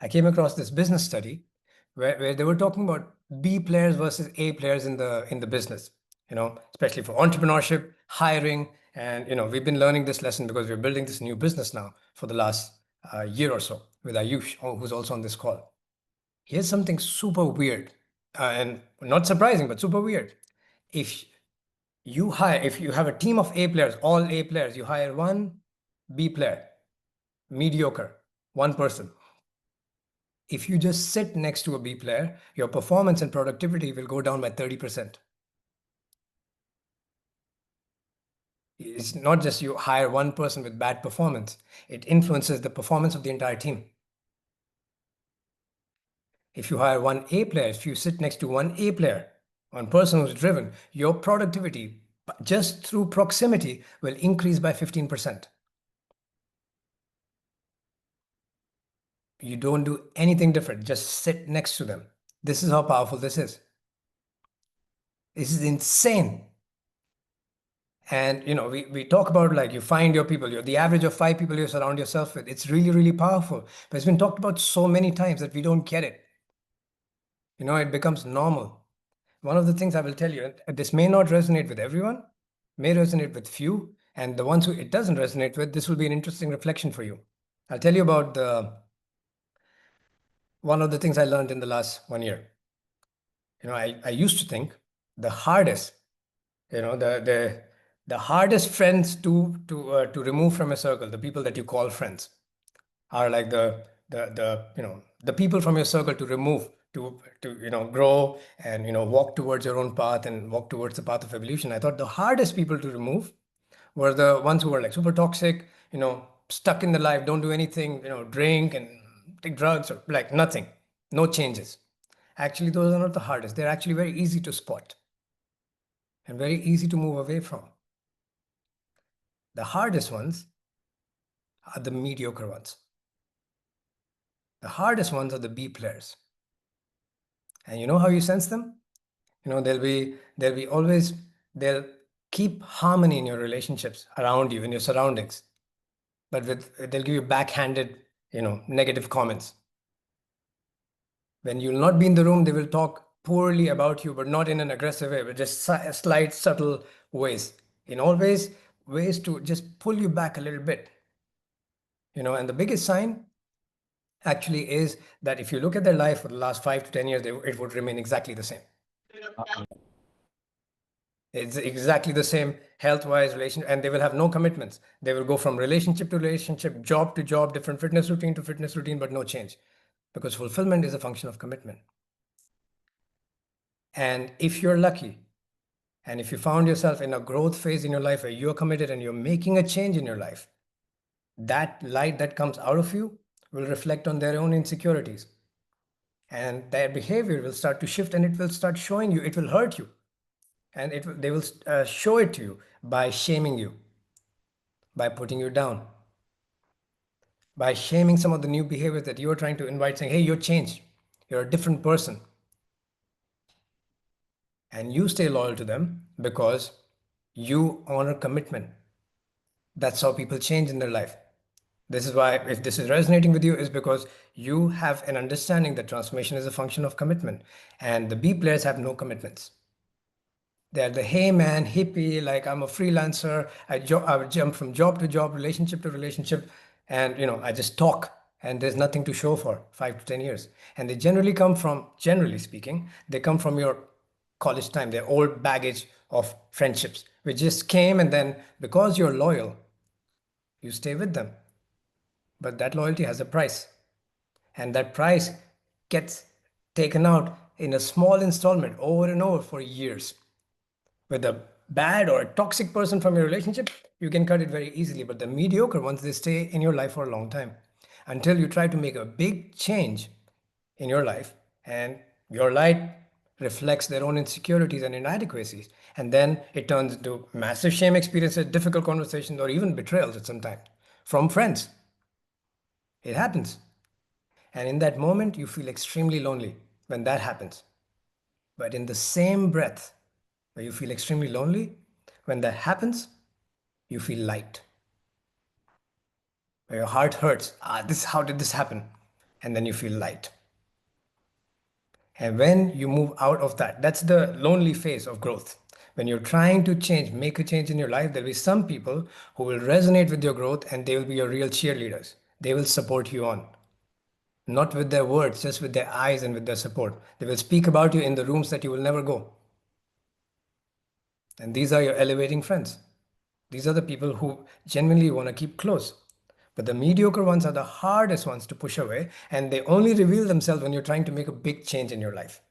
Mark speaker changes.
Speaker 1: I came across this business study where they were talking about B players versus A players in the business, especially for entrepreneurship, hiring. And, we've been learning this lesson because we're building this new business now for the last year or so with Ayush, who's also on this call. Here's something super weird and not surprising, but super weird. If if you have a team of A players, all A players, you hire one B player, mediocre, one person. If you just sit next to a B player, your performance and productivity will go down by 30%. It's not just you hire one person with bad performance, it influences the performance of the entire team. If you hire one A player, if you sit next to one A player, one person who's driven, your productivity just through proximity will increase by 15%. You don't do anything different, just sit next to them. This is how powerful this is. This is insane. And we talk about, like, you find your people, you're the average of 5 people you surround yourself with. It's really, really powerful. But it's been talked about so many times that we don't get it. It becomes normal. One of the things I will tell you, this may not resonate with everyone, may resonate with few, and the ones who it doesn't resonate with, this will be an interesting reflection for you. I'll tell you about one of the things I learned in the last 1 year. I used to think the hardest, the hardest friends to remove from a circle, the people that you call friends, are like the people from your circle to remove to grow and walk towards your own path and walk towards the path of evolution. I thought the hardest people to remove were the ones who were like super toxic, stuck in the life, don't do anything, drink and take drugs or like nothing, no changes. Actually, those are not the hardest. They're actually very easy to spot and very easy to move away from. The hardest ones are the mediocre ones. The hardest ones are the B players. And you know how you sense them? They'll keep harmony in your relationships around you, in your surroundings. But they'll give you backhanded, negative comments. When you'll not be in the room, they will talk poorly about you, but not in an aggressive way, but just slight, subtle ways. In all ways to just pull you back a little bit. And the biggest sign actually is that if you look at their life for the last 5 to 10 years, it would remain exactly the same. It's exactly the same health-wise relation, and they will have no commitments. They will go from relationship to relationship, job to job, different fitness routine to fitness routine, but no change, because fulfillment is a function of commitment. And if you're lucky, and if you found yourself in a growth phase in your life where you're committed and you're making a change in your life, that light that comes out of you will reflect on their own insecurities. And their behavior will start to shift, and it will start showing you, it will hurt you. And they will show it to you by shaming you, by putting you down, by shaming some of the new behaviors that you're trying to invite, saying, hey, you're changed, you're a different person. And you stay loyal to them because you honor commitment. That's how people change in their life. This is why, if this is resonating with you, is because you have an understanding that transformation is a function of commitment. And the B players have no commitments. They're the hey man, hippie, like I'm a freelancer, I jump from job to job, relationship to relationship, and I just talk, and there's nothing to show for 5 to 10 years. And they generally come from, generally speaking, they come from your college time, their old baggage of friendships, which just came, and then because you're loyal, you stay with them. But that loyalty has a price, and that price gets taken out in a small installment over and over for years. With a bad or a toxic person from your relationship, you can cut it very easily. But the mediocre ones, they stay in your life for a long time until you try to make a big change in your life, and your light reflects their own insecurities and inadequacies. And then it turns into massive shame experiences, difficult conversations, or even betrayals at some time from friends. It happens. And in that moment, you feel extremely lonely when that happens. But in the same breath, where you feel extremely lonely, when that happens, you feel light. Where your heart hurts. How did this happen? and then you feel light. And when you move out of that, that's the lonely phase of growth. When you're trying to change, make a change in your life, there'll be some people who will resonate with your growth and they will be your real cheerleaders. They will support you on, not with their words, just with their eyes and with their support. They will speak about you in the rooms that you will never go. And these are your elevating friends. These are the people who genuinely want to keep close. But the mediocre ones are the hardest ones to push away, and they only reveal themselves when you're trying to make a big change in your life.